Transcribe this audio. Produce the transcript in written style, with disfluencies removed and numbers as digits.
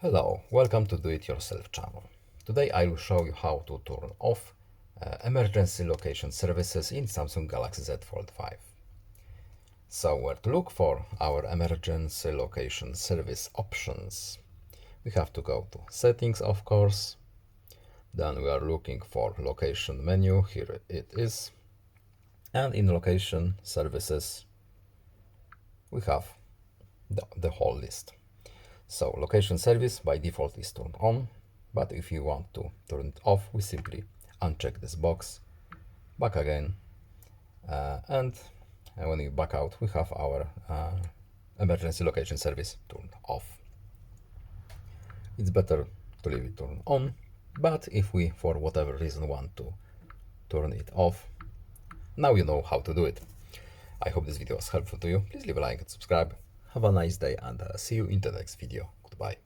Hello, welcome to Do It Yourself channel. Today I will show you how to turn off emergency location services in Samsung Galaxy Z Fold5. So where to look for our emergency location service options? We have to go to settings, of course. Then we are looking for location menu, here it is. And in location services, we have the whole list. So location service by default is turned on, but if you want to turn it off, we simply uncheck this box, back again, and when we back out, we have our emergency location service turned off. It's better to leave it turned on, but if we, for whatever reason, want to turn it off, now you know how to do it. I hope this video was helpful to you. Please leave a like and subscribe. Have a nice day and see you in the next video. Goodbye.